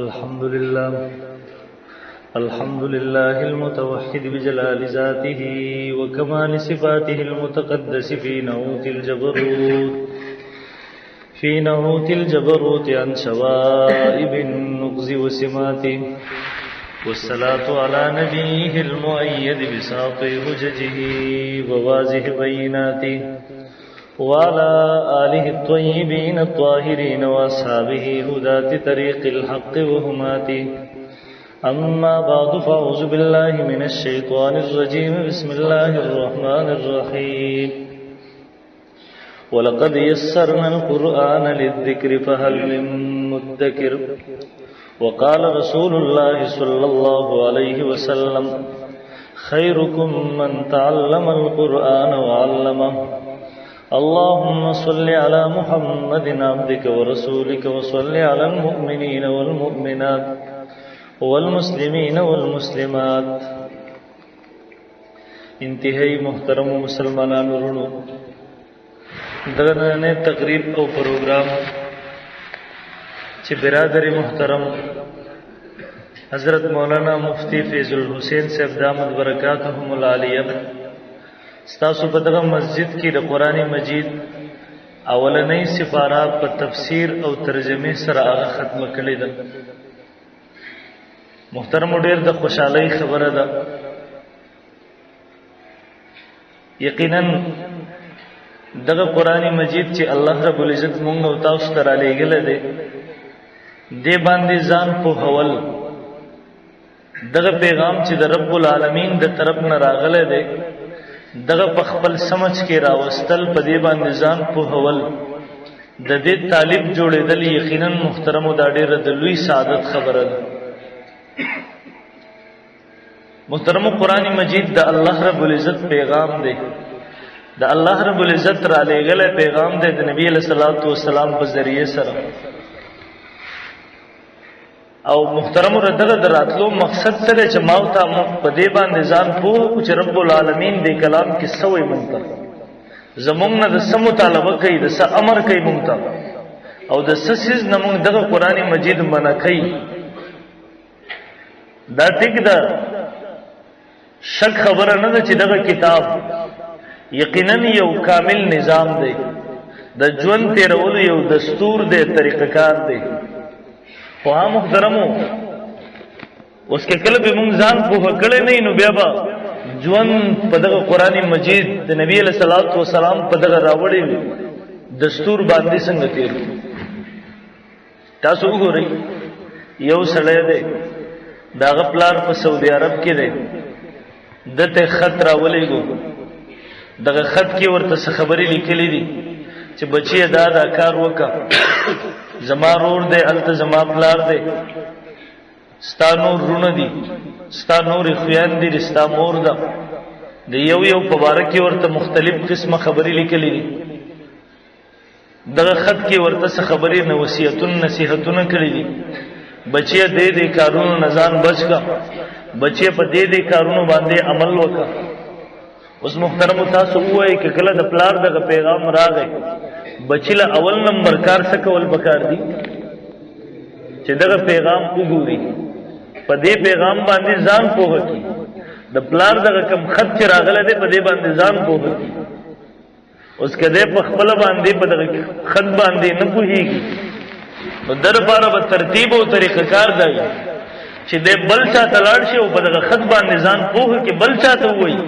الحمد لله المتوحد بجلال ذاته وكمال صفاته المتقدس في نعوت الجبروت عن شوائب النقز وسماته، والصلاة على نبيه المؤيد بساط حججه وواضح بيناته، وعلى آله الطيبين الطاهرين وأصحابه هداة طريق الحق وهماته. أما بعد، فأعوذ بالله من الشيطان الرجيم. بسم الله الرحمن الرحيم. ولقد يسرنا القرآن للذكر فهل من مدكر. وقال رسول الله صلى الله عليه وسلم: خيركم من تعلم القرآن وعلمه. اللهم صل على محمد عبدك ورسولك، وصل على المؤمنين والمؤمنات والمسلمین والمسلمات. انتہائی محترم مسلمانان ورونو، دغه تقریب او پروگرام چې برادر محترم حضرت مولانا مفتی فیض الحسین صاحب دامت برکاتهم العالیہ ستاسو په دغه مسجد کې د قرآن مجید اولنۍ سفاره په تفسیر او ترجمه سره هغه ختمه کړې ده. محترم ډېر د خوشحالۍ خبره ده. یقینا دغه قرآن مجید چې الله رب العزت مونږ او تاسو ته را لېږلی دی، دې باندې ځان پوهول، دغه پیغام چې د رب العالمین د طرف نه راغلی دی، دغه په خپل سمجھ کې راوستل، په دې باندې ځان پوهول، د دې طالب جوړېدل یقینا محترمو دا ډېره د لوی سعادت خبره ده. محترم قرآن مجید د الله رب العزت پیغام دی، د الله رب العزت را لېږلی پیغام دی د نبی علیہ الصلوۃ والسلام په ذریعه سره. او محترم دغه د راتلو مقصد سره چې ما او تا په دې باندې ځان پوه چې رب العالمین دې کلام کې څه وایي مونږ ته، زمونږ نه د څه مطالبه کوي، د څه امر کوي مونږ ته، او د څه څیز نه مونږ دغه قرآن مجید منع کوي. دا ټیک ده، شک خبره نه ده چې دغه کتاب یقینا یو کامل نظام دی، د ژوند تیرولو یو دستور دی، طریقه کار دی. خو ها محترمو، اوس کې کله به مونږ ځان پوه کړی نه نو بیا به ژوند په دغه قرآن مجید د نبی علیہ الصلوۃ والسلام په دغه راوړي دستور باندې څنګه تیر. تاسو وګورئ، یو سړی دی، داغه پلار په سعودي عرب کې دی، دته خط راولېږو، دغه خط کې ورته څه خبرې لیکلې دي چې بچی دا کار وکړه، زما رور دی، هلته زما پلار دی، ستا نور رونه دي، ستا نورې خویندې دي، ستا مور ده. د یو په باره کې ورته مختلف قسمه خبرې لیکلې دي. دغه خط کې ورته څه خبرې نصیحتونه کړي دي. بچی دې کارونو نه ځان بچ کا، بچی په دې کارونو باندې عمل وکړه. اوس محترم تاسو وایي چې کله د پلار دغه پیغام راغی، بچی له اول نمبر کار څه کول پکار دي چې دغه پیغام وګوري، په دې پیغام باندې ځان پوه کړي. د پلار دغه کم خط چې راغلی دی، په دې باندې ځان پوه کړي. اوس که دې په خپله باندې په دغه خط باندې نه پوهېږي، نو در پاره به ترتیب او طریقه کار دی چې دې بل چا ته لاړ شي او په دغه خط باندې ځان پوه کړي، بل چا ته ووایي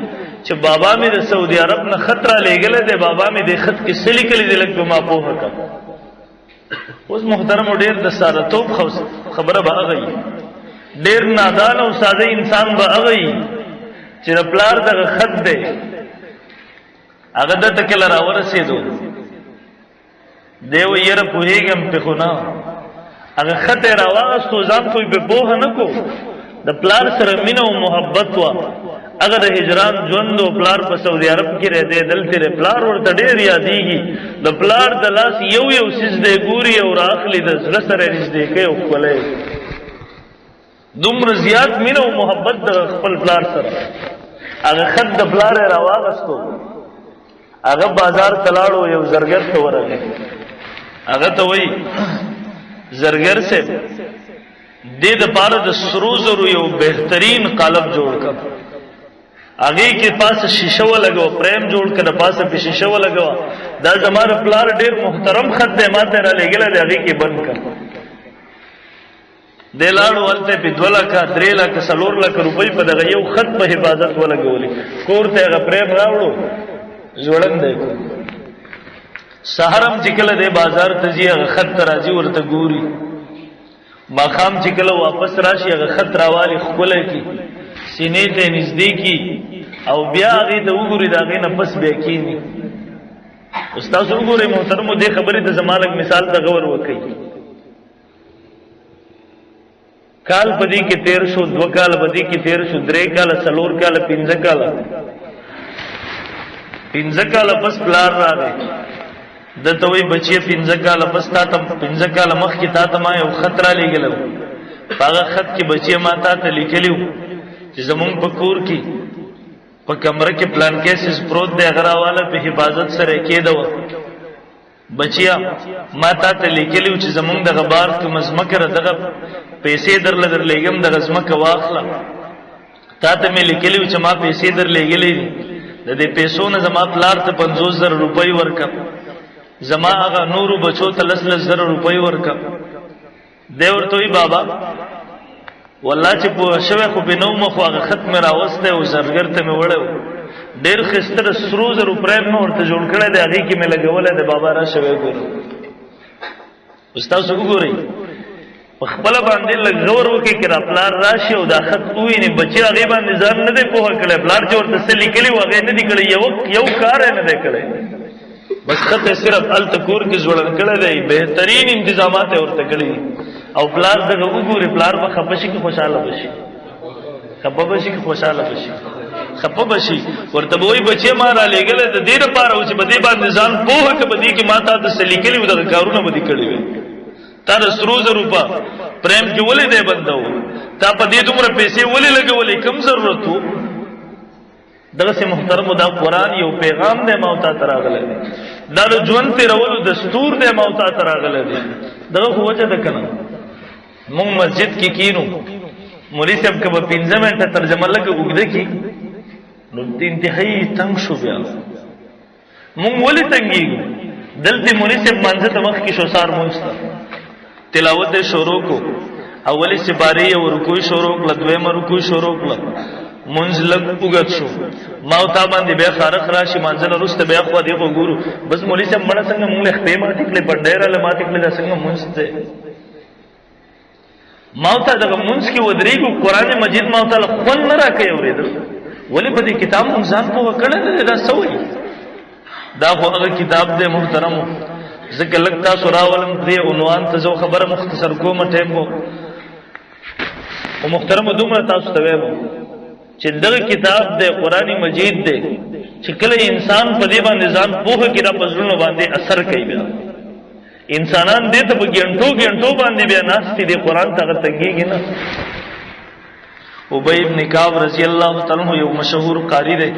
چې بابا مې د سعودي عرب نه خط را لېږلی دی، بابا مې دې خط کې څه لیکلي دي، لږ په ما پوهه کړه. اوس محترم ډېر د سادهتوب خبره به هغه وي، ډېر نادان او ساده انسان به هغه وي چې د پلار دغه خط دی، هغه دته کله راورسېدو، دی وایي یاره پوهېږم پې خو نه، هغه خط یې راواغستو، ځان خو یې پې پوهه نه کو، د پلار سره مینه او محبت وه. هغه د هجران ژوند او پلار په سعودي عرب کې رهدی، دلته پلار ورته ډېر یادېږي. د پلار د لاس یو څیز دی ګوري او راخلي، د زړه سره نږدې کوي او ښکلی. دومره زیات مینه او محبت د خپل پلار سره. هغه خط د پلار یې راواغستو، هغه بازار ته لاړو، یو زرګر ته ورغی، هغه ته وایي زرګر صاحب دې د پاره د سرو زرو یو بهترین قالب جوړ کړ هغه کې پاسه شیشه ولګو پریم جوړ کړ پاسه په شیشه ولګو دا زماره پلار ډیر محترم خط دې ماته را لګل دی هغه کې بند کړ دلاړو ولته په 2 لک 3 لک 4 لک روپۍ په دغه یو خط په حفاظت ولګولې کور ته هغه پریم راوړو جوړن دی سحرم چې کله د بازار ته ځي هغه خط راځي ورته ګوري ماخام چې کله واپس راشي هغه خط راوالي خپل کی سینې ته نزدیکی او بیا هغه ته وګوري دا غي نه پس بیا کینی استاد وګوري محترم دې خبرې د زمانه مثال ته غور وکړي کال بدی کې 1300 2 کال بدی کې 1300 3 کال 4 کال 5 کال 5 کال پس پلار راغی دته وی بچی 5 کال پس تا ته 5 کال مخ کې تا ته ما یو خطر لګلو هغه خط کې بچی ما ته لیکلیو چې زمون په کور کې په کمره کې پلان کیسز پروت دی غراواله په حفاظت سره کېدو بچیا ما ته لیکلیو چې زمون د غبار کې مزمکه دغه پیسې در لګم د غزمکه واخله تا ته مې لیکلیو چې ما پیسې در لګلې د دې پیسو نه زما پلار ته 50000 روپۍ ورکړ زما هغه نورو بچو ته 10000 روپۍ ورکړ دی ورته وی بابا والله چې په شوه خو به نو مخ هغه ختم راوسته او زرګر ته مې وړو ډېر خستر سرو زرو پریم نو ورته جوړ کړی دی هغه کې مې لګولې د بابا را شوه ګورو استاد وګورئ خپل باندې لګور وکي کړه پلار راشي او دا خط وې نه بچي هغه باندې ځان نه دی په کړه پلار چې ورته سلی کلی وغه نه دی کړی یو کار نه دی کړی بس خط صرف ال تکور کې جوړن کړه دی بهترین تنظیمات ورته کړی او پلار دغه وګوري پلار په خپشي کې خوشاله بشي خپبشي کې خوشاله بشي خپبشي ورته وې بچي ما را لګل د دې لپاره او چې بده باندې ځان په کې بده کې ماته د سلی کلی ودغه کارونه بده کړی وي تا د سروز روپا پریم کې ولې دی بندو تا په دې دومره پیسې ولې لګولې کم ضرورت وو دغه سي محترم دا قران یو پیغام دی موتا تراغله دی دا د ژوند تیرولو دستور دی موتا تراغله دی دغه وجه ده کنه مونږ مسجد کې کینو مولوی صاحب کبه 15 منټه ترجمه لګ وګده کی نو انتهایی تنگ شو بیا مونږ ولې تنګیږو دلته مولوی صاحب منځ ته وخت کې شوسار مونږ تلاوت شروع کو اولی سپاری او رکوع شروع کړه دویمه رکوع شروع کړه منځ لګ وګت شو ما تا باندې بیا خارق راشي منځل رسته بیا خو دی وګورو بس مولوی صاحب مړه څنګه مونږ اختیمه تکله پډېره له ماته کله څنګه منځ ته ما ته دغه منځ کې ودرېګو قران مجید ما ته خون نه راکې اورېدل ولی په دې کتاب مونږ ځان په وکړه دا سوې دا خو هغه کتاب دې محترم ذکر لگتا سراولم دې عنوان ته زو خبره مختصر کوم ټیم وو او محترم دومره تاسو ته وایم چې دغه کتاب د قران مجید دی چې کله انسان په دې باندې ځان پوهه کړه په ځړونو باندې اثر کوي بیا انسانان دې ته په ګڼټو باندې بیا ناشتي دې قران ته تنګيږي نه ابی ابن کعب رضی الله تعالی عنہ یو مشهور قاری دی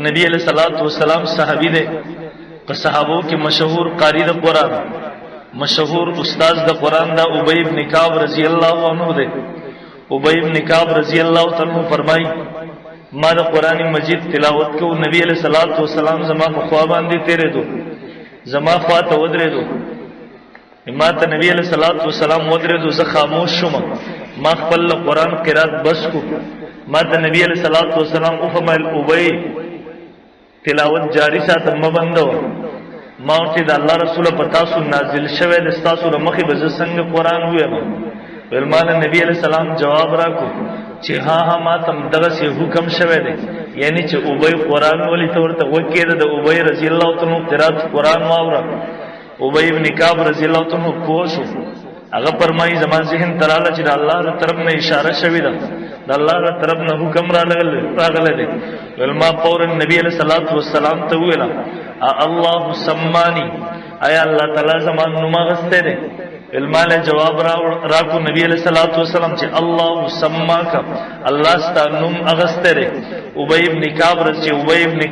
نبی علیہ الصلوۃ والسلام صحابی دی په صحابو کې مشهور قاری د قران مشهور استاد د قران دا ابی ابن کعب رضی الله عنه دی ابی ابن کعب رضی الله تعالی عنہ فرمای ما د قران مجید تلاوت کو نبی علیہ الصلوۃ والسلام زما په خوا باندې تیرې دو زما خوا ته ودرې دو ما ته نبی علیہ الصلوۃ والسلام ودرې دو زه خاموش شوم ما خپل قران قرات بس کو ما ته نبی علیہ الصلوۃ والسلام او فرمایل ابی تلاوت جاری ساتم مبندو ما چې د الله رسول په تاسو نازل شوه د تاسو د مخې به څنګه قران وایم ولمان نبی علیہ السلام جواب راکو چې ها ما تم دغه سي حکم شوه دی یعنی چې ابی قران ولې تورته وکړه د ابی رضی الله تعالی عنہ قرات قران واوره ابی ابن کعب رضی الله تعالی عنہ پوښو هغه فرمایي زمان ذهن تراله چې الله تر طرف نه اشاره شوی ده د الله تر طرف نه حکم راغله دی ولما پور نبی علیہ الصلوۃ والسلام ته ویلا الله سمانی ایا الله تعالی زمان نوم غسته دی المال جواب راکو نبی علیہ الصلوۃ والسلام چې الله سماک الله ستا نوم اغسته دی ابی ابن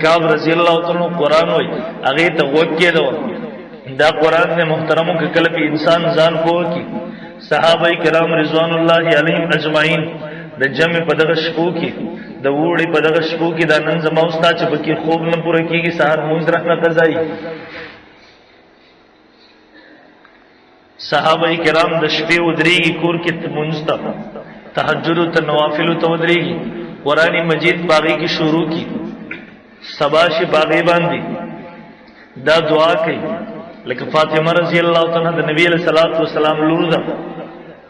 کعب رضی الله تعالی عنہ قران وای هغه ته وکیدو دا قران نے محترموں کے کله په انسان ځان پوه کی صحابه کرام رضوان الله علیهم اجمعین د جمع په دغه شپو کې د وړي په دغه شپو کې د نن زما استاد چې پکې خوب نه پوره کیږي سحر مونږ رحمت قضای صحابه کرام د شپې ودرېږي کور کې مونږ ته تهجد او نوافل ته ودرېږي قرآن مجید باغی کی شروع کی سباش باغی باندې دا دعا کوي لکه فاطمه رضی الله تعالی د نبی علیہ الصلوۃ والسلام لور ده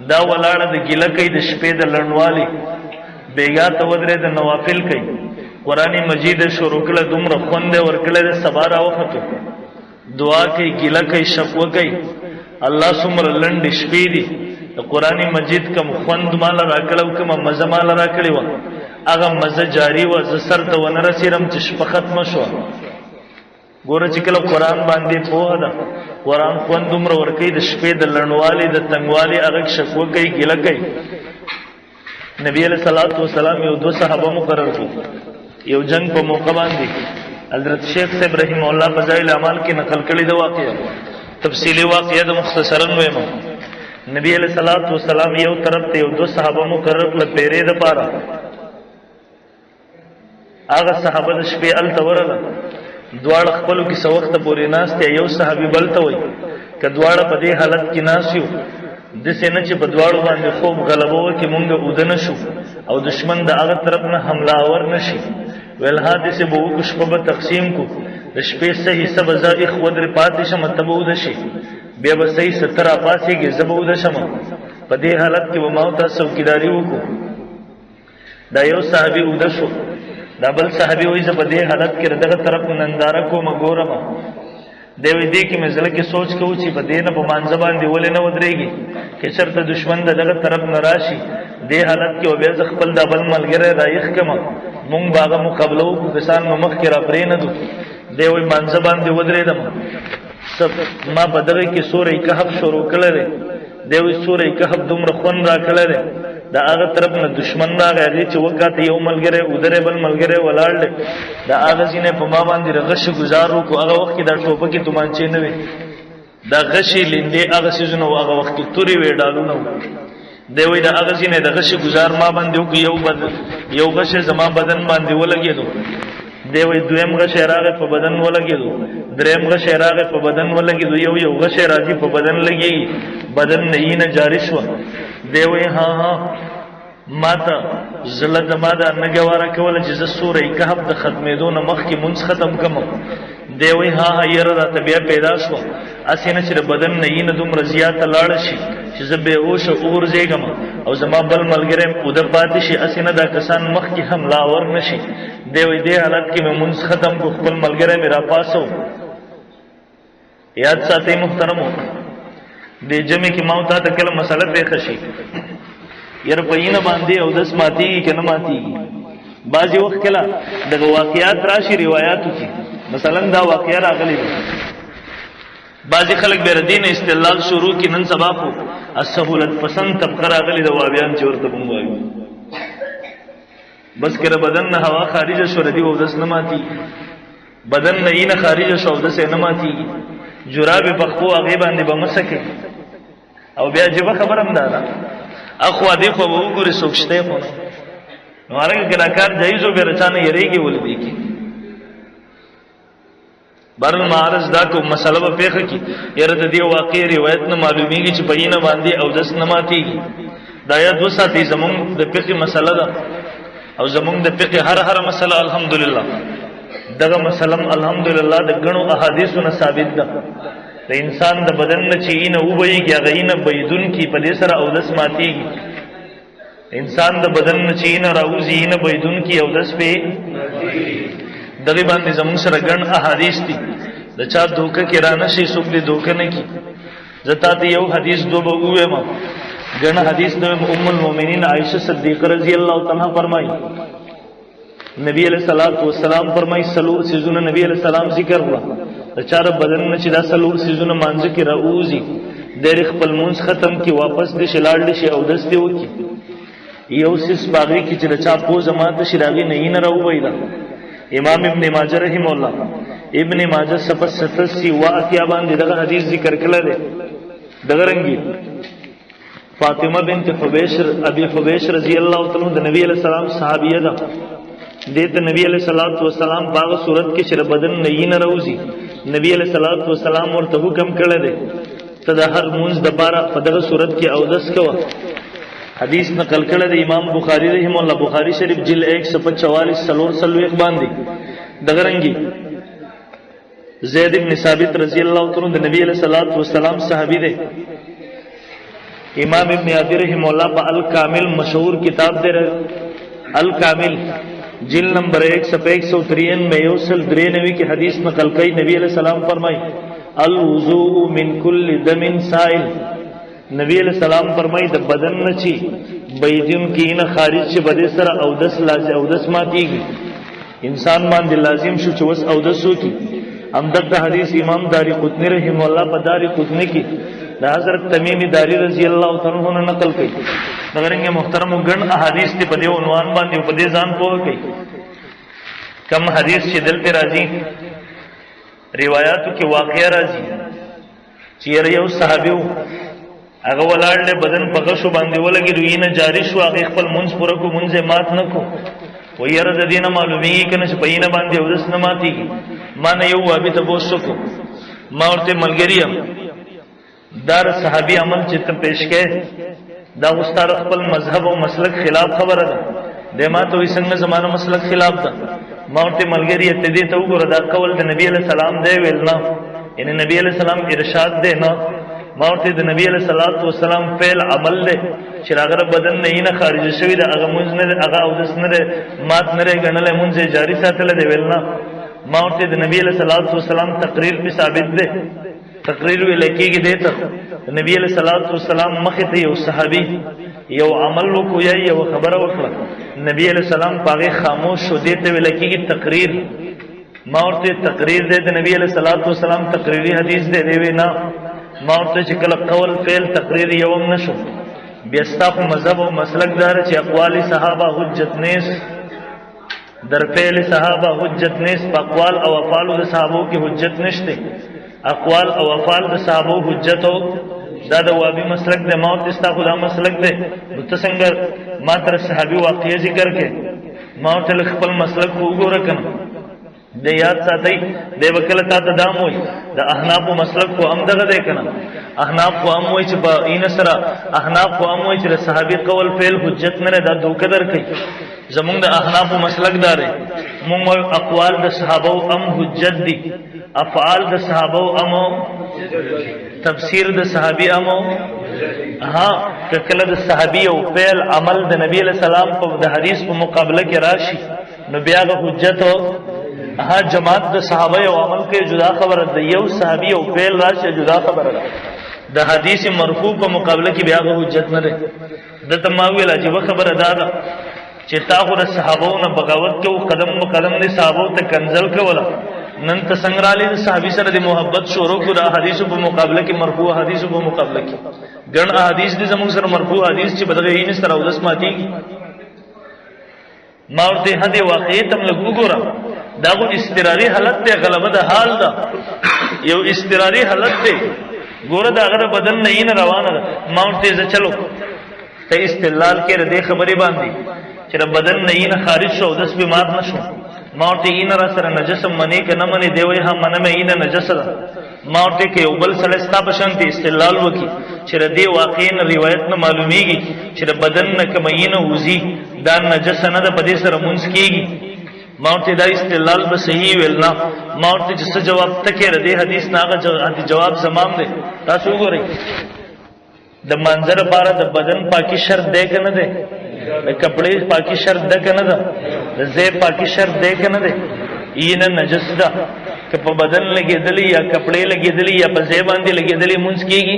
دا ولاړه د ګیله کوي د شپې د لړنوالي بیګا ته ودرې د نوافل کوي قرآن مجید شروع کړه دومره خوند ورکړه د سبا راوخته دعا کوي ګیله کوي شکوه کوي الله څومره لنډ شپې دي د قرآن مجید کوم خوند مال راکړو کوم مزه مال راکړي و هغه مزه جاری و ز سر ته ونرسیرم چې شپه ختم شو ګوره چې کله قرآن باندې پوهه ده قرآن خوند عمر ورکوي د شپې د لړنوالي د تنګوالي هغه شکوه کوي ګیله کوي نبی علیہ الصلوۃ والسلام یو دو صحابه مقرر کړو یو جنگ په موقع باندې حضرت شیخ صاحب رحم الله فضائل اعمال کې نقل کړی دا واقعه تفصیلی واقعه د مختصرا وایم نبی علیہ الصلوۃ والسلام یو طرف ته یو دو صحابه مقرر کړل پیرې د پاره هغه صحابه د شپې ال تورله دواړه خپلو کې څو وخت پورې ناشته یو صحابي بلته وي ک دواړه په دې حالت کې ناشيو د سینې چې په دواړو باندې خوب غلبو کې مونږ اودنه شو او دشمن د هغه طرف نه حمله اور نشي ول حادثه به وکښ په تقسیم کو د شپې صحیح سبزا اخو در پاتې شم تبود شي بیا به صحیح 17 پاسې کې زبود شم په دې حالت کې و ما تاسو څوکیداری وکړو دا یو صحابي ود شو دا بل صحابي وایي چې په دې حالت کې دغه طرف ننداره کوم ګورم دوی دې کې مزله کې سوچ کوو چې په دې نه په مانځ باندې ولې نه ودرېږي چې چرته دشمن دغه طرف نه راشي دې حالت کې وبیا ز خپل د بل ملګری رایخ کما مونږ باغه مقابله وکړو کسان نو مخ کې را پرې نه دو دوی مانځ باندې ودرېدم سب ما په دغه کې سورې کهف شروع کړل دوی سورې کهف دومره خون را کړل دا هغه طرف نه دشمن راغی چې وکاته یو ملګری ودره بل ملګری ولاړ دا هغه سینه په ما باندې رغش گزارو کو هغه وخت کې دا ټوپه کې تومانچې نه وي دا غشي لیندې هغه سيزونه هغه وخت کې توري وې ډالونه دی وې دا هغه سینه د غشي گزار ما باندې یو غش زما بدن باندې ولګېدو دی وې دویم غش راغی په بدن ولګېدو دریم غش راغی په بدن ولګېدو یو غش راځي په بدن لګي بدن نه جاری شو دی وی ها ماته زله د ماده نګواره کوله چې ز سورې کهف د ختمېدو نه مخکې مونږ ختم کوم دی وی ها یره د طبيعت پیدا شو اسینه چې بدن نه یې نه دومره زیاته لاړ شي چې زه به اوش اور زیګم او زما بل ملګری او د پاتې شي اسینه دا کسان مخکې حمله ور نشي دی وی دې حالت کې مونږ ختم کو خپل ملګری مې را پاسو یاد ساتي محترمو د جمع کې ماو ته کله مسله پېښه شي ير پېینه باندې او داس ماتي کنه ماتي بعضی وخت کله د واقعیات راشي روایتو کې مثلا دا واقعیا راغلي بعضی خلک به دین استدلال شروع کې نن سبا کو السهولت پسند طبقه راغلي د وابیان چې ورته بموایي بس کړه بدن نه هوا خارجه شو ردی او داس نه ماتي بدن نه خارجه شو داس نه ماتي جراب بخو هغه باندې بمسکه او بیا جبه خبرم دادا اخو دې خو وګوري سوکشته خو نو هغه کلاکار جایزو به رچانه یریږي ولې کی برل معارض دا کو مسله په پیخه کی یره د دې واقعي روایت نه معلومیږي چې پېینه باندې او دس نه ماتيږي دا یا دو ساتي زمون د فقه مسله ده او زمون د فقه هر مسله الحمدلله دغه مسلم الحمدلله د غنو احادیثو نه ثابت ده د انسان د بدن نه چې نه وبېږي هغه نه بيدون کی په دې سره او دس ماتيږي انسان د بدن نه چې نه راوځي نه بيدون کی او دس په دغه باندې زمون سره غن احادیث دي د چا دوکه کې رانه شي څوک دې دوکه نه کی زتا ته یو حدیث دو به وې ما غن حدیث د ام المؤمنین عائشہ صدیقہ رضی الله تعالی فرمایي نبی علیہ الصلوۃ والسلام فرمایي سلور سيزونه نبی علیہ السلام ذکر کړه د چار بدن نه چې دا سلور سيزونه مانځ کې راوځي د خپل مونږ ختم کی واپس د شلاړ شي او دس دی وکي یو سیس باغی کی چې د چا په زمانه شراغي نه راوویدا امام ابن ماجه رحم الله ابن ماجه صفحه 87 واقعا باندې دغه حدیث ذکر کړل دی دغه رنګي فاطمه بنت حبیش ابي حبیش رضی الله تعالی عنہ د نبی علیہ السلام صحابیه ده. دته نبی علیہ الصلوۃ والسلام باغ صورت کې چې بدن نه نه روزي نبی علیہ الصلوۃ والسلام ورته حکم کړی دی ته د هر مونږ د بارا په دغه صورت کې اودس کوه. حدیث نقل کړی دی امام بخاری رحم الله بخاری شریف جلد 144 سلور سلويخ باندې. دغه رنګي زید بن ثابت رضی الله تعالی عنہ د نبی علیہ الصلوۃ والسلام صحابي دی. امام ابن عدی رحم الله په الکامل مشهور کتاب دی الکامل جلد نمبر 193 میں یوسل 93 کی حدیث نقل کئی نبی علیہ السلام فرمائی الوضوء من کل دم سائل. نبی علیہ السلام فرمائی د بدن نچی بیدن کی نه خارج چې بده سره اودس لازم اودس ماتیږي انسان باندې لازم شو چې وس اودس وکي. همدغه حدیث امام داری قطنی رحم الله په داری قطنی کې د حضرت تمیم داری رضی الله تعالی عنہ نقل کړي. دغه محترم ګڼ احادیث په دې عنوان باندې په دې ځان پوه کړي. کم حدیث چې دلته راځي روایتو کې واقعیا راځي چې یو صحابي هغه ولاړ بدن په غشو باندې ولګي روینه جاری شو هغه خپل منځ پوره کو منځه مات نه کو و یره د دینه معلومیږي کنه چې پینه باندې ودس نه ماتيږي. ما نه یو وابي ته بوسکو ما ورته ملګریم دار صحابي عمل چې ته پیش کړي دا استاد خپل مذهب او مسلک خلاف خبره ده د ما ته څنګه زمانه مسلک خلاف ده. ما ورته ملګری ته دې ته وګوره دا قول د نبی علیہ السلام دی ویل نه یعنی نبی علیہ السلام ارشاد دی نه. ما ورته د نبی علیہ الصلوۃ والسلام فعل عمل دی چې هغه بدن نه خارج شوی دا هغه مونږ نه هغه اودس نه مات نه غنل مونږ جاری ساتل دی ویل نه. ما ورته د نبی علیہ الصلوۃ والسلام تقریر په ثابت دی تقریر وی لکېږي دی ته نبی علیہ الصلوۃ والسلام مخ ته یو صحابي یو عمل وکړ یا یو خبره وکړه نبی علیہ السلام پاغه خاموش شو دی ته وی لکېږي تقریر. ما ورته تقریر دی د نبی علیہ الصلوۃ والسلام تقریری حدیث دی وی نه. ما ورته چې کله قول فعل تقریر یوم نشو بیا ستاسو مذهب او مسلک دار چې اقوال صحابه حجت نیس در فعل صحابه حجت نیس په اقوال او افعال د صحابو کې حجت نشته. اقوال او افعال د صحابو حجت او دا د وابي مسلک د موت استغفر الله مسلک دی. نو ته څنګه ما تر صحابي واقعي ذکر کې ما ته خپل مسلک وګوره کنه د یاد ساتي د وکاله تا ته دام وي د احناف مسلک کو هم دغه دی کنه احناف کو هم وي چې په این سره احناف کو هم وي چې صحابي قول فعل حجت نه دا دوکه درکې. زمونږ د احناف مسلک دار مونږ اقوال د صحابه هم حجت دي افعال د صحابه هم تفسیر د صحابي هم ها کله د صحابي او فعل عمل د نبی علیہ السلام په د حدیث په مقابله کې راشي نو بیا د حجت ها جماعت د صحابه او عمل کې جدا خبره ده. یو صحابي او فعل راشي جدا خبره ده د حدیث مرفوع په مقابله کې بیا د حجت نه ده. د تماویل عجیب خبره ده چې تاسو د صحابو نه بغاوت کو قدم په قدم د صحابو ته کنزل کوله نن ته څنګه را لید صحابي سره د محبت شروع کو د حدیث په مقابله کې مرفوع حدیث په مقابله کې ګڼ احادیث د زموږ سره مرفوع حدیث چې بدغه یې سره ودس ماتيږي. ما ورته هدي واقعي تم لګو ګورم دا غو استقراری حالت ته غلبه د حال دا یو استقراری حالت ته ګوره دا غره بدن نه روانه ده. ما ورته ز چلو ته استدلال کې ردی خبرې باندې چې بدن نه خارج شو داس به مات نشو. ما ورته این را سره نجس منی کنه منی دی وای هم منه مې نه نجس ده. ما ورته کې یو بل سره ستا بشانتي استدلال وکي چې ردی واقعین روایت نه معلومیږي چې بدن نه کمینه وزي دا نجس نه ده په دې سره مونږ کېږي. ما ورته دا استدلال به صحیح ویل نه. ما ورته چې څه جواب تکې ردی حدیث ناغه جواب زمام دی. تاسو وګورئ د منظر بار د بدن پاکي شرط دی کنه دی د کپڑے پاکي شرط ده کنه ده د زیب پاکي شرط ده کنه ده اینه نجس ده که په بدن لګیدلی یا کپڑے لګیدلی یا په زیب باندې لګیدلی مونږ کیږي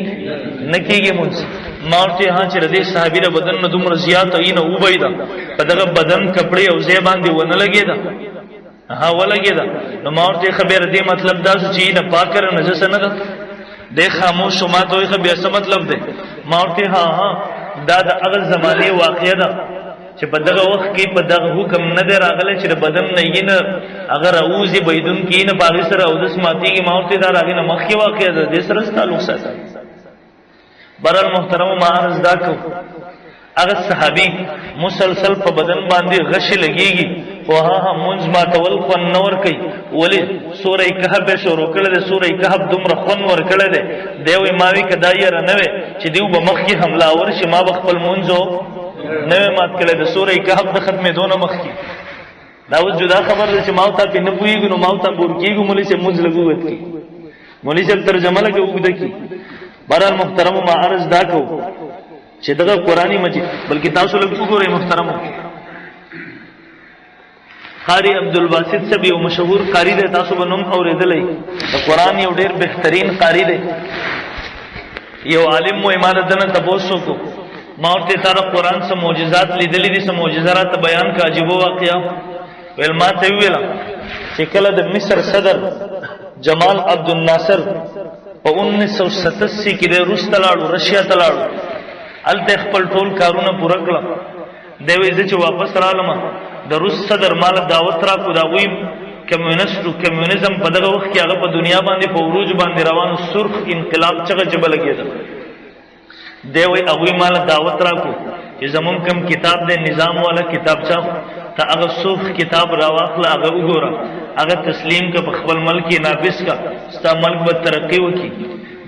نه کیږي مونږ. ما ورته ها چې ردی صحابي د بدن نه دومره زیات اینه وبایدا په دغه بدن کپڑے او زیب باندې ونه لګیدا ها ولګیدا نو ما ورته خبر دې مطلب دا چې نه پاکره نجس نه ده د خاموش ما ته خو بیا څه مطلب ده. ما ورته ها دا د هغه زمانه واقعه ده چې په دغه وخت کې په دغه حکم نه دی راغلی چې بدن نه یې نه اگر اوزي بيدون کې نه باغ سره او دس ماتي کې ماوته دا راغی نه مخکې واقعه ده د سره تعلق ساتي. برال محترم ما عرض دا کو هغه صحابي مسلسل په بدن باندې غش لګيږي او ها منځ ما تول خو نور کوي ولی سوره کهف شروع کړل د سوره کهف دومره خون ور کړل دی دوی ماوي کدای نه وي چې دیو به مخ کې حمله ورشي ما بخپل منځو نه مات کړل د سوره کهف د ختمې دونه مخ کې دا اوس جدا خبر ده چې ماوتا په نه پويږي نو ماوتا ګور کېږي مولي سے منځ لګوت کی مولي سے ترجمه لګو وګد کی برال محترم ما عرض دا کو چې دغه قرآنی مجید بلکې تاسو لږ وګورئ محترمو قاری عبدالباسط صاحب یو مشهور قاری دی تاسو به نوم اورېدلی د قرآن یو ډېر بهترین قاری دی یو عالم مو امارت دنه تپوس وکړو ما ورته سره قرآن څه معجزات لیدلي دي څه معجزه راته بیان کا عجیبه واقعه ویل ما ته ویله چې کله د مصر صدر جمال عبدالناصر په 1987 کې د روس ته لاړو رشیا ته لاړو الته خپل ټول کارونه پوره کړل دی وی چې واپس رالم د روس صدر مال دعوت را کو دا وی کمیونیزم په دغه وخت کې هغه په دنیا باندې په عروج باندې روان سرخ انقلاب څنګه جبل لګیدل دی وی هغه مال دعوت را کو چې زمون کم کتاب د نظام والا کتاب چا ته هغه سرخ کتاب راواخله هغه وګوره هغه تسلیم ک په خپل ملک نافذ کا ستا ملک به ترقی وکي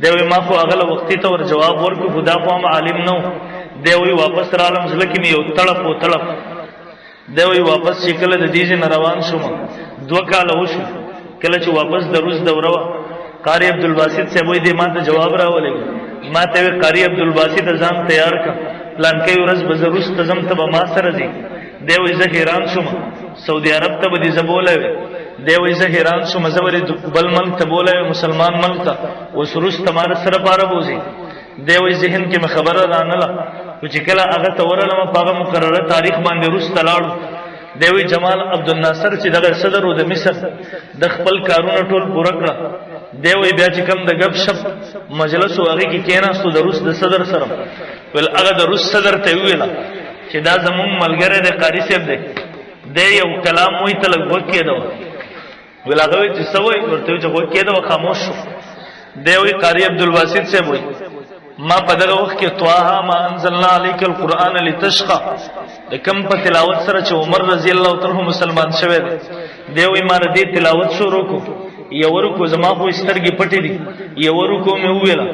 دی وی ما خو هغه وختي ته ور جواب ورکو خدا په عالم نو دی وی واپس رالم ځلکه می یو تړپ او تړپ دی وی واپس شکل د دې نه روان شوم 2 کال وشو کله چې واپس د روس دوره قاری عبدالباسط صاحب وی دې ما ته جواب راولې ما ته قاری عبدالباسط ځان تیار کا پلان کې ورځ به روس ته زم ته ما سره دي دی وی زه حیران شوم سعودي عرب ته به دې زبولې دی وی زه حیران شوم زبر بل ملک ته بولې مسلمان ملک ته اوس روس تمہاره سره پاره بوزي دی وی ذهن کې خبره رانله چې کله هغه تورلم په هغه مقرره تاریخ باندې روس تلاړو دی وی جمال عبدالناصر چې دغه صدر و د مصر د خپل کارونه ټول پوره کړه دی وی بیا چې کوم د غب شپ مجلس او هغه کې کېناستو د روس د صدر سره ول هغه د روس صدر ته ویل چې دا زمون ملګری د قاری صاحب دی د یو کلام وې تلګ وکېدو ول هغه چې سوي ورته چې وکېدو خاموش شو دی وی قاری عبدالباسط صاحب وی ما په دغه وخت کې طه ما انزلنا عليك القرآن لتشقى د کوم په تلاوت سره چې عمر رضی الله تعالی مسلمان شوه دی وی ما ردی تلاوت شروع کو یو ورکو زما خو سترګې پټې دي یو ورکو مې ویلا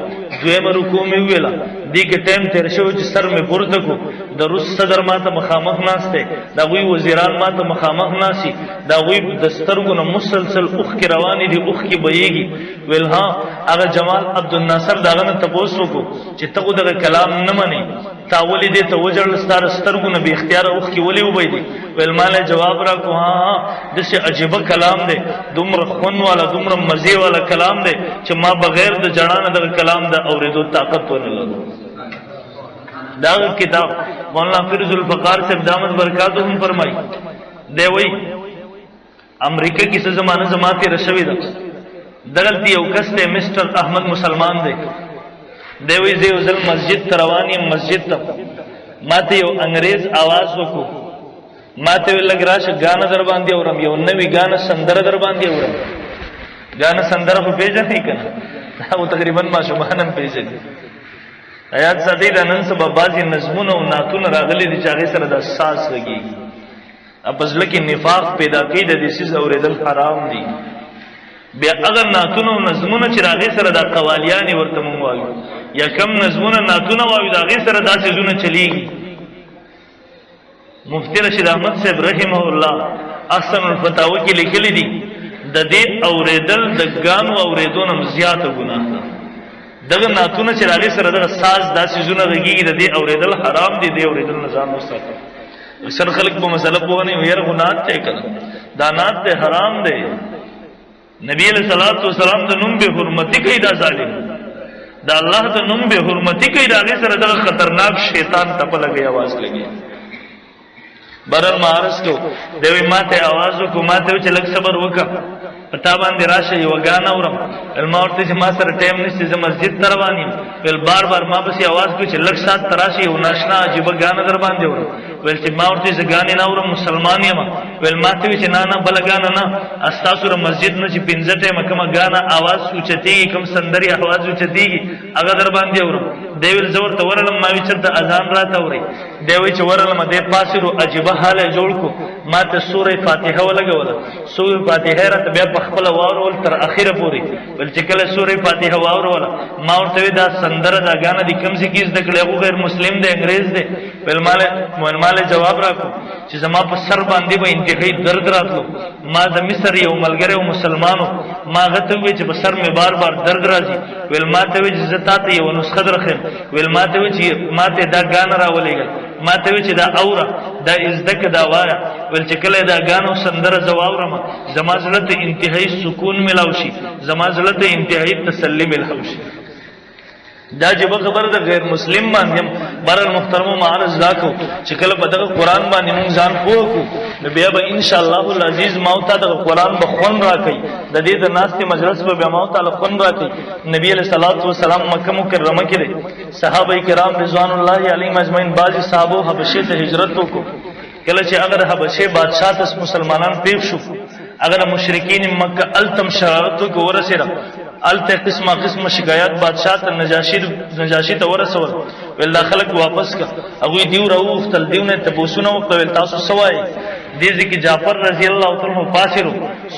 دویم ورکو مې ویلا دې کې ټیم تیر شو چې سر مې پورته کو د روس صدر ماته مخامخ ناشته دا وی وزیران ماته مخامخ ناشي دا وی د سترګو نه مسلسل اوخ کې روانې دي اوخ کې بهيږي ویل ها هغه جمال عبدالناصر داغه نه تپوس وکړو چې ته دغه کلام نه منې تاولی دې ته وجړل ستاره سترګو نه به اختیار اوخ کې ولي وبېدي ویل مال جواب را کو ها دسه عجيبه کلام دی دومره خون والا دومره مزي والا کلام دی چې ما بغیر د جړانه د کلام د اوریدو طاقت ونه لرم دا کتاب مولانا فیروز الفقار صاحب دامت برکاتهم فرمای دی وی امریکا کې څه زمانه زماته رشوي ده دغلطی یو کس ته مستر احمد مسلمان دی دی وی زه ځل مسجد تروانی مسجد ته ماته یو انګريز आवाज وکړو ماته لګ راشه غانا در باندې اورم یو نوې غانا سندره در باندې اورم غانا سندره په پیژنې کنه او تقریبا ما شوبانم پیژنې آیات سدی د نن سبا بازي نظمونه او ناتونه راغلي دي چې هغه سره د اساس لګي اپسله کې نفاق پیدا کوي د دې سیس اوریدل حرام دي بیا اگر ناتونه او نظمونه چې راغلي سره د قوالیان ورته مونږ وایو یا کم نظمونه ناتونه وایو دا غي سره داسې زونه چلیږي مفتی رشید احمد صاحب رحمه الله احسن الفتاوی کې لیکلي دي د دې اوریدل د غانو اوریدونو زیاته ګناه ده دغه ناتونه چې راغلي سره دغه ساز داسې زونه غږیږي د دې اوریدل حرام دي د اوریدل نظام وساته اکثر خلک په مسله په نه وير ګناه ته کړه دا نات ته حرام دي نبی علیہ الصلوۃ والسلام د نوم به حرمتی کوي دا ظالم دا الله د نوم به حرمتی کوي دا غي سره د خطرناک شیطان ته په لګي आवाज لګي برل مارس کو دوی ماته आवाज کو ماته چې لک صبر وکا پتا باندې راشه یو غانا اورم المورته چې ما سره ټیم نشته ز مسجد تروانی ول بار بار ما بس आवाज کو چې لک سات تراشي یو ناشنا عجیب غانا در باندې اورم ول چې ما ورته ز غانې نه اورم مسلمان یم ول ماته چې نه بل غانا نه استاسو مسجد نه چې پنځه ټیم کما غانا आवाज سوچتي کم سندري आवाज سوچتي هغه در باندې اورم دی ویل زه ورته ورغلم ما وی چېرته اذان راته اورئ دی وایي چې ورغلم دی پاسېدو عجیبه حال یې جوړ کړو ما ته سوره فاتحه ولګوله سوره فاتحه یې راته بیا په خپله واورول تر اخره پورې ویل چې کله سوره فاتحه واوروله ما ورته وی دا سندره دا ګانه دي کوم ځای کې زده کړې هغو غیر مسلم دی انګریز دی ویل ما له جواب راکړو چې زما په سر باندې به انتهایي درد راتلو ما د مصر یو ملګری و مسلمانو ما هغه ته وویل چې په سر مې بار بار درد راځي ویل ما ته وویل چې زه تا ته یوه نسخه درښیم ویل ما ته وویل چې ما ته دا ګانه راولېږل ما ته وی چې دا اوره دا ازدک دا وایه ویل چې کله دا ګانو سندره زه واورم زما زړه ته انتهایي سکون میلاو شي زما زړه ته انتهایي تسلي میلاو شي دا جبه خبر ده غیر مسلم باندې بهرحال محترمو معرض دا کو چې کله په دغه قرآن باندې مونږ ځان پوه کړو نو بیا به انشاءالله العزیز ما ته دغه قرآن به خوند راکوي د دې د ناستې مجلس به بیا ما ته خوند راکوي نبی علیه الصلاة والسلام مکه مکرمه کې دی صحابه کرام رضوان الله علیهم اجمعین بعضې صحابو حبشې ته هجرت وکړو کله چې اگر حبشې بادشاه ته مسلمانان پیښ شو اگر مشرکین مکه التم شرارتو کې ورسېده الته قسمه شکایات بادشاہ ته نجاشی ته ورسول ول خلک واپس کا هغه دیو راوختل دیونه ته بوسونه وکول تاسو سوای دې ځکه جعفر رضی الله تعالی عنہ پاسرو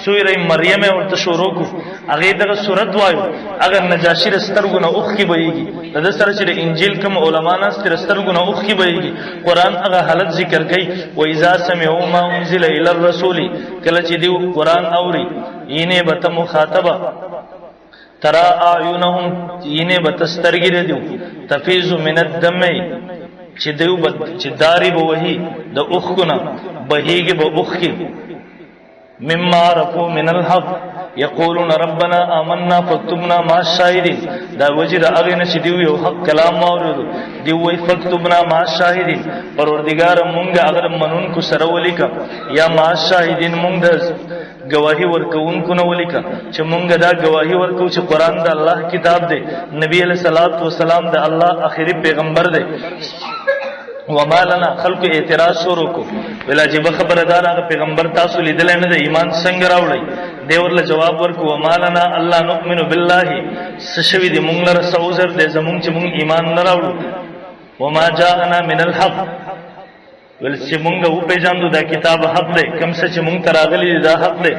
سوره مریم ورته شروع کو هغه دغه سورۃ وایو اگر نجاشی رسترګونه اوخ کی بهيږي د سره چې انجیل کوم علما نه رسترګونه اوخ کی بهيږي قران هغه حالت ذکر کوي و اذا سمعوا ما انزل الى الرسول کله چې دی قران اوري اینه به مخاطبه ترى اعینهم اینه بتسترګی دیو تفیض من الدم چې دیو چې داری به وਹੀ د اوخونه بهیږي به اوخ کی مما عرفوا من الحق یقولون ربنا آمنا فاكتبنا مع الشاهدين دا وجد اغه چې دیو یو حق کلام اورو دی وای فاكتبنا مع الشاهدين پروردگار مونږه اگر منون کو سره ولیکا یا مع الشاهدين مونږ گواہی ورکوونکو نه ولیکا چې مونږه دا گواہی ورکو چې قران د الله کتاب دی نبی علیہ الصلوۃ والسلام د الله آخري پیغمبر دی وما لنا خلق اعتراض شروع کو ولا جب خبردار هغه پیغمبر تاسو لیدل نه د ایمان څنګه راوړی دی ورله جواب ورکو وما لنا الله نؤمن بالله سشوی دی مونږ لره سوزر دی زمونږ چې مونږ ایمان نه راوړو وما جاءنا من الحق ول چې مونږ او پیژاندو دا کتاب حق دی کوم څه چې مونږ تراغلی دا حق دی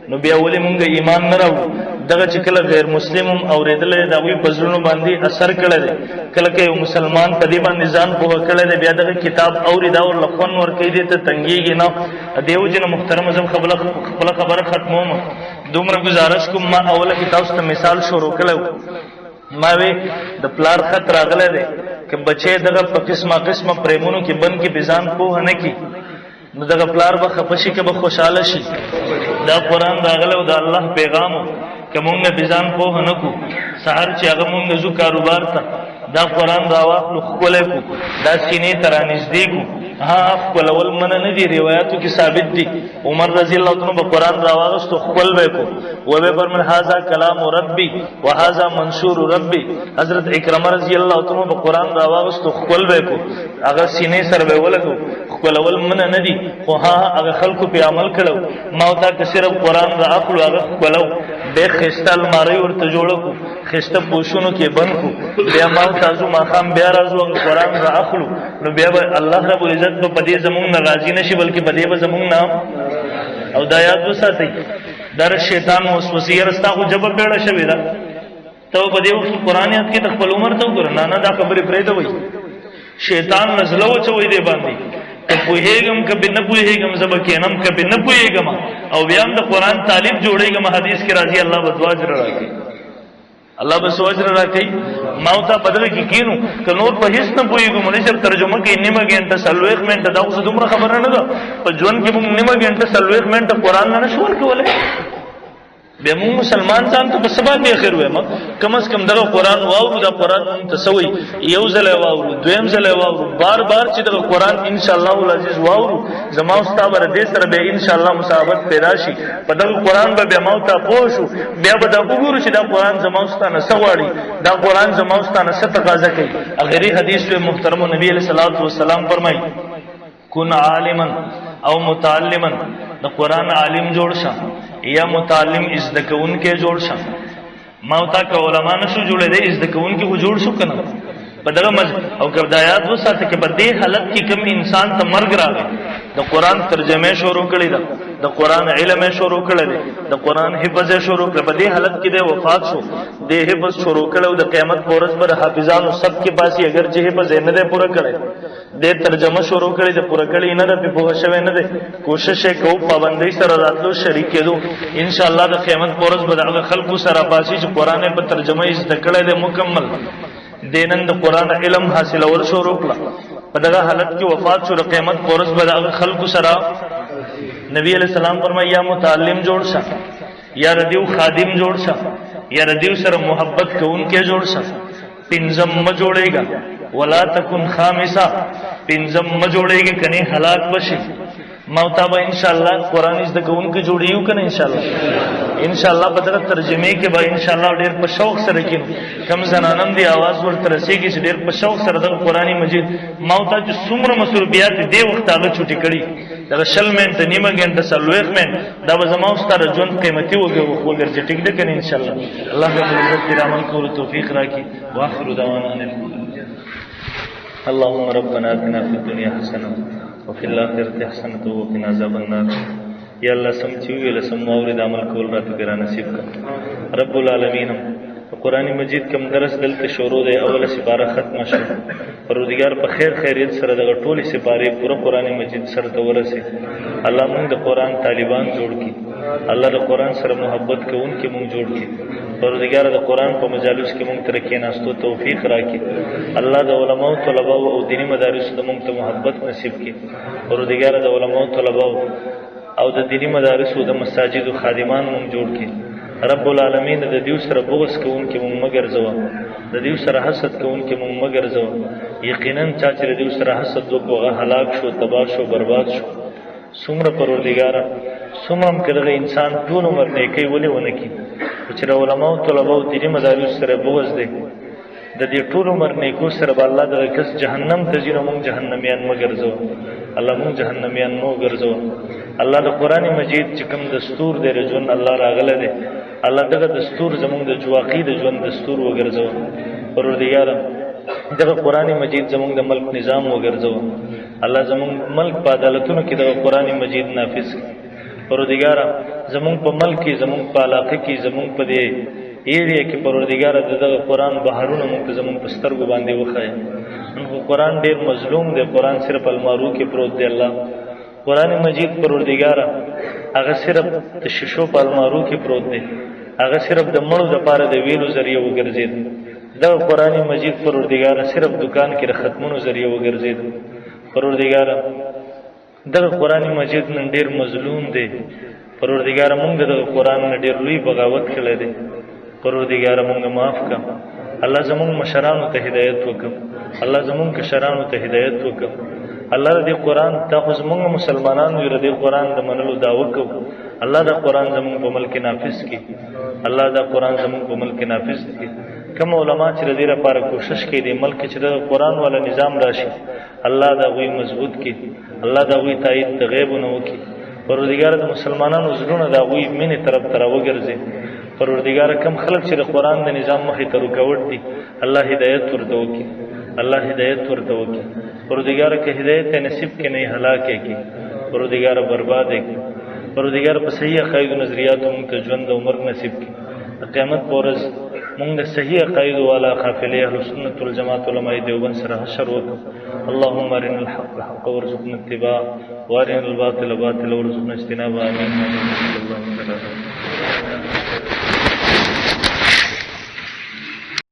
نو بیا ولې مونږ ایمان نه راوړو دغه چې کله غیر مسلمم اوریدل دا وی پزړونو باندې اثر کړل کله کې یو مسلمان په دې باندې ځان په کړل بیا دغه کتاب اورید او لخون ور کوي دې ته تنګيږي نه دیو جن محترم اعظم خبره ختموم دومره گزارش کوم ما اوله کې تاسو ته مثال شروع کړو ما وی د پلار خط راغله ده چې بچي دغه په قسمه پریمونو کې بن کې بيزان په نه کی نو دغه پلار به خپشي کې به خوشاله شي دا قران راغله او د الله پیغامو کومه بيزان په نه کو سحر چې هغه مونږ زو کاروبار ته دا قران راواخلو خپل کو دا سینې ترانځ دی کو ها خپل ول من نه دي روایتو کې ثابت دي عمر رضی الله عنه په قران راواغستو خپل وکړو و به پر من هاذا کلام ربي وهذا منشور ربي حضرت اکرمه رضی الله عنه په قران راواغستو خپل وکړو هغه سینې سره به ولګو خپل ول من نه دي خو ها هغه خلکو په عمل کړو ما او تا صرف قران راخلو هغه خپلو به خستل ماری ورته جوړو خسته پوښونو کې بند کو بیا ما تاسو ما خام بیا راځو قران راخلو نو بیا الله رب العزت په دې زمونږ ناراضي نشي بلکې په دې به زمونږ نام او دا یاد وساتئ در شیطان وسوسه رستا خو جبر پیړه شوی دا ته په دې وخت قران یاد کې خپل عمر ته وګور نه دا خبره پرې ده وای شیطان نزلو چوي دی باندې ته پوهېږم کبه نه پوهېږم زب کینم کبه نه پوهېږم او بیا د قران طالب جوړېږم حدیث کې راځي الله بدواجر راکړي الله بس وجر راکړي ماوتا بدل کې کینو ک نور په هیڅ نه پوهېږم نه چې ترجمه کې نیمه غنټه سلويخ منټه دا اوس دومره خبره نه ده په ژوند کې موږ نیمه غنټه سلويخ منټه قران نه شول کولای به موږ مسلمان ځان ته په سبا به اخر وې ما کم از کم دغه قران واورو دا قران تسوي یو ځله واورو دویم ځله واورو بار چې دغه قران ان شاء الله العزيز واورو زما استاد بر دې سره به ان شاء الله مصاحبت پیدا شي په دغه قران به ماوتا پوښو بیا به دا وګورو چې دا قران زما استاد نه سواړي دا قران زما استاد نه ست تقاضا کوي اخري حدیث په محترم نبی علیہ الصلوۃ والسلام فرمایي کن عالما او متعلما د قران عالم جوړ شه یا متعلم ازدکون کې جوړ شه ما او تا که علما نشو جوړې دي ازدکون کې خو جوړ شو کنه په دغه او که د آیات وساته کې په دې حالت کې کوم انسان ته مرګ راغی د قران ترجمه شروع کړی ده د قران علم شروع کړی دی د قران حفظ شروع کړ په دې حالت کې د وفات شو د حفظ شروع کړو د قیامت پورز پر حافظانو سب کې پاسي اگر چې حفظ نه ده پوره کړی د ترجمه شروع کړی د پوره کړی نه ده په پوه شوی نه ده کوشش وکاو پابندۍ سره راتلو شریک کېدو ان شاء الله د قیامت پورز به د خلکو سره پاسي چې قران په ترجمه یې زده کړی دی مکمل دینن د قران علم حاصلول شروع کړه په دغه حالت کې وفات شو د قیامت پورز به د خلکو سره نبی علیہ السلام فرمایا یا متعلم جوړ شه یا ردیو خادم جوړ شه یا ردیو سره محبت کوونکې جوړ شه پنځم م جوړېګا ولا تکن خامسا پنځم م جوړېګا کني هلاک بشي موتا به ان شاء الله قران از د کوونکې جوړیو کنه ان شاء الله بدر ترجمه کې به ان شاء الله ډېر په شوق سره کینو کم زنانم دی आवाज ورته رسیږي چې ډېر په شوق سره د قرآنی مجید موتا چې څومره مسروبيات دی وخت هغه چټي کړي دا شل منټ نیمه غنټه سلويخ منټ دا به زموږ ستاره ژوند قیمتي وګرځي ټیک ده کنه ان شاء الله الله دې عزت دې عمل کولو توفیق راکړي واخر دعوانا اللهم ربنا اتنا في الدنيا حسنه وفي الاخره حسنه وقنا عذاب النار یا الله سم چې ویل سم اورید عمل کول راته ګران نصیب کړه رب العالمین قرآن مجید کم درس دلته شروع دی اوله سپاره ختمه شو پروردگار په خیر خیریت سره دغه ټولې سپاره پوره قرآن مجید سره ته ورسي الله موږ د قرآن طالبان جوړ کړي الله د قرآن سره محبت کوونکې موږ جوړ کړي پروردگار د قرآن په مجالس کې موږ تر کې ناستو توفیق راکړي الله د علماء طلباء او دینی مدارس د موږ ته محبت نصیب کړي پروردگار د علماء طلباء او د دینی مدارس او د مساجد او خادمان موږ جوړ کړي رب العالمین د دیو سره بغض کوونکې موږ مگر زو د دیو سره حسد کوونکې موږ مگر زو یقینا چې د دیو سره حسد وکړه هلاک شو تباہ شو برباد شو څومره پروردگار څومره کړه انسان ټول عمر نیکی ولې ونه کی چې علماء او طلباء او دینی مدارس سره بغض دي د دې ټول عمر نیکو سره الله د کس جهنم ته ځینو موږ جهنميان مگر زو الله موږ جهنميان نو ګرځو الله د قرآن مجید چې کوم دستور دی رجون الله راغله دی الله دغه دستور زموږ د جواقی د ژوند دستور وګرځو پروردگار دغه قرآن مجید زموږ د ملک نظام وګرځو الله زموږ ملک په عدالتونو کې دغه قرآن مجید نافذ پروردگار زموږ په ملک کې زموږ په علاقه کې زموږ په دې ایریا کې پروردگار دغه قرآن بهارونه موږ زموږ په سترګو باندې وخایي نو قرآن ډېر مظلوم دی قرآن صرف المارو کې پروت دی الله قرآن مجید پروردگار هغه صرف د شیشو په المارو کې پروت دی هغه صرف د مړو لپاره د ویلو ذریعہ وګرځید دا قرآن مجید پروردگار صرف دکان کې د ختمونو ذریعہ وګرځید پروردگار دا قرآن مجید نن ډېر مظلوم دی پروردگار موږ د قرآن نه ډېر لوی بغاوت کړی دی پروردگار موږ معاف کړه الله زموږ مشرانو ته هدایت وکړه الله زموږ کشرانو ته هدایت وکړه الله دې قرآن ته خو زموږ مسلمانانو یې دې قرآن د منلو دعوه کوو الله دا قرآن زموږ په ملک نافذ کړي الله دا قرآن زموږ په ملک نافذ کړي کوم علما چې دې لپاره کوشش کوي د ملک چې د قرآن والا نظام راشي الله دا غوي مضبوط کړي الله دا غوي تایید د غیب نه وکړي پروردگار د مسلمانانو زړونه دا غوي مینه طرف تر وګرځي پروردگار کم خلق چې د قرآن د نظام مخې ته رکاوټ دي الله هدایت ورته وکړي الله هدایت ورته وکړي پروردگار که هدایت نصیب کې نه هلاک کی پروردگار برباد کی پروردگار په صحیح عقاید او نظریات موږ ته ژوند او مرګ نصیب کی قیامت پورز موږ د صحیح عقاید والا قافله اهل سنت والجماعت علماء دیوبند سره حشر وکړو اللهم ارنا الحق حقا وارزقنا اتباعه وارنا الباطل باطلا وارزقنا اجتنابه امين